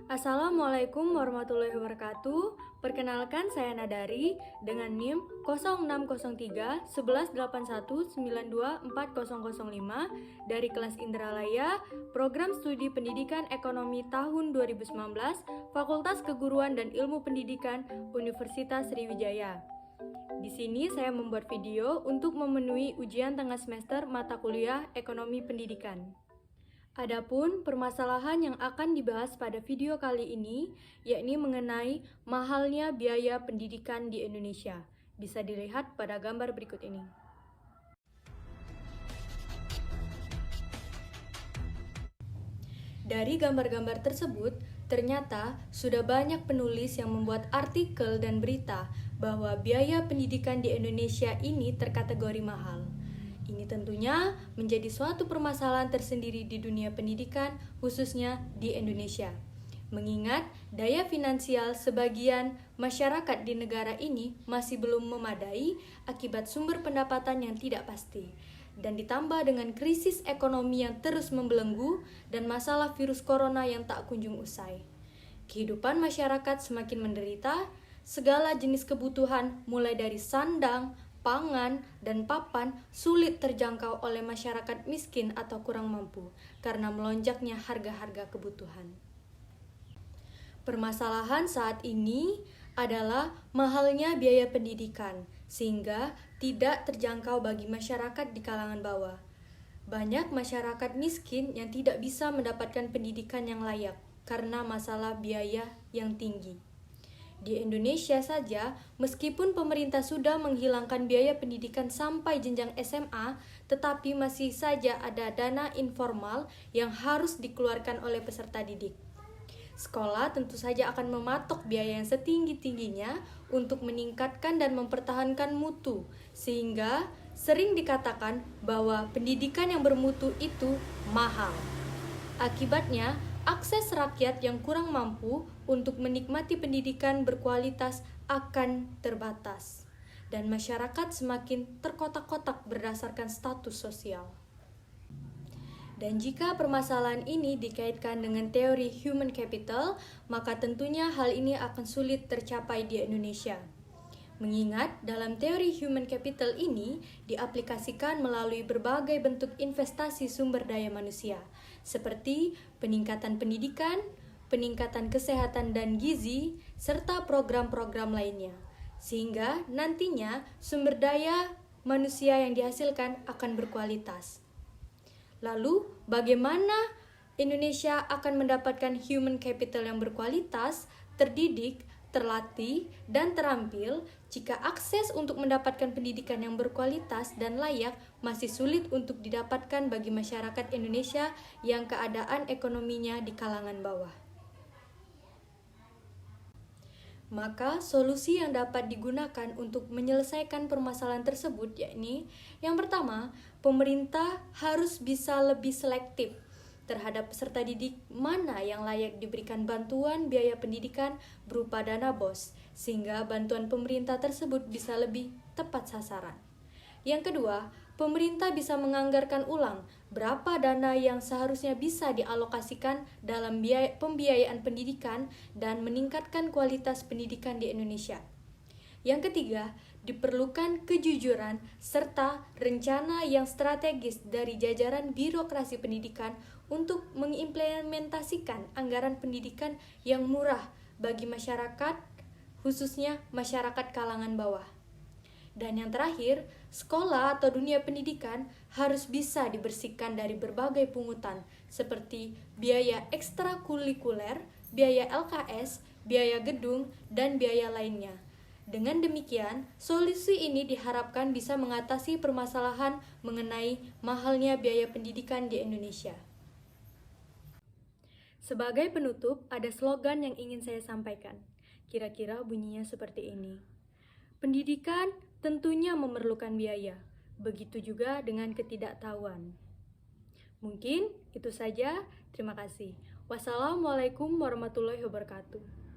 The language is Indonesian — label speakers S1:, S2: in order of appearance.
S1: Assalamualaikum warahmatullahi wabarakatuh. Perkenalkan, saya Nadari dengan NIM 0603 1181 92 4005 dari kelas Indralaya, Program Studi Pendidikan Ekonomi tahun 2019, Fakultas Keguruan dan Ilmu Pendidikan, Universitas Sriwijaya. Di sini saya membuat video untuk memenuhi ujian tengah semester mata kuliah Ekonomi Pendidikan. Adapun permasalahan yang akan dibahas pada video kali ini, yakni mengenai mahalnya biaya pendidikan di Indonesia. Bisa dilihat pada gambar berikut ini. Dari gambar-gambar tersebut, ternyata sudah banyak penulis yang membuat artikel dan berita bahwa biaya pendidikan di Indonesia ini terkategori mahal. Ini tentunya menjadi suatu permasalahan tersendiri di dunia pendidikan, khususnya di Indonesia. Mengingat daya finansial sebagian masyarakat di negara ini masih belum memadai akibat sumber pendapatan yang tidak pasti. Dan ditambah dengan krisis ekonomi yang terus membelenggu dan masalah virus corona yang tak kunjung usai. Kehidupan masyarakat semakin menderita, segala jenis kebutuhan mulai dari sandang, pangan, dan papan sulit terjangkau oleh masyarakat miskin atau kurang mampu karena melonjaknya harga-harga kebutuhan. Permasalahan saat ini adalah mahalnya biaya pendidikan, sehingga tidak terjangkau bagi masyarakat di kalangan bawah. Banyak masyarakat miskin yang tidak bisa mendapatkan pendidikan yang layak karena masalah biaya yang tinggi. Di Indonesia saja, meskipun pemerintah sudah menghilangkan biaya pendidikan sampai jenjang SMA, tetapi masih saja ada dana informal yang harus dikeluarkan oleh peserta didik. Sekolah tentu saja akan mematok biaya yang setinggi-tingginya untuk meningkatkan dan mempertahankan mutu, sehingga sering dikatakan bahwa pendidikan yang bermutu itu mahal. Akibatnya, akses rakyat yang kurang mampu untuk menikmati pendidikan berkualitas akan terbatas, dan masyarakat semakin terkotak-kotak berdasarkan status sosial. Dan jika permasalahan ini dikaitkan dengan teori human capital, maka tentunya hal ini akan sulit tercapai di Indonesia. Mengingat dalam teori human capital ini diaplikasikan melalui berbagai bentuk investasi sumber daya manusia, seperti peningkatan pendidikan, peningkatan kesehatan dan gizi, serta program-program lainnya. Sehingga nantinya sumber daya manusia yang dihasilkan akan berkualitas. Lalu, bagaimana Indonesia akan mendapatkan human capital yang berkualitas, terdidik, terlatih, dan terampil jika akses untuk mendapatkan pendidikan yang berkualitas dan layak masih sulit untuk didapatkan bagi masyarakat Indonesia yang keadaan ekonominya di kalangan bawah? Maka solusi yang dapat digunakan untuk menyelesaikan permasalahan tersebut yakni yang pertama, pemerintah harus bisa lebih selektif terhadap peserta didik mana yang layak diberikan bantuan biaya pendidikan berupa dana BOS, sehingga bantuan pemerintah tersebut bisa lebih tepat sasaran. Yang kedua, pemerintah bisa menganggarkan ulang berapa dana yang seharusnya bisa dialokasikan dalam pembiayaan pendidikan dan meningkatkan kualitas pendidikan di Indonesia. Yang ketiga, diperlukan kejujuran serta rencana yang strategis dari jajaran birokrasi pendidikan untuk mengimplementasikan anggaran pendidikan yang murah bagi masyarakat, khususnya masyarakat kalangan bawah. Dan yang terakhir, sekolah atau dunia pendidikan harus bisa dibersihkan dari berbagai pungutan seperti biaya ekstrakurikuler, biaya LKS, biaya gedung, dan biaya lainnya. Dengan demikian, solusi ini diharapkan bisa mengatasi permasalahan mengenai mahalnya biaya pendidikan di Indonesia. Sebagai penutup, ada slogan yang ingin saya sampaikan. Kira-kira bunyinya seperti ini. Pendidikan tentunya memerlukan biaya, begitu juga dengan ketidaktahuan. Mungkin itu saja, terima kasih. Wassalamualaikum warahmatullahi wabarakatuh.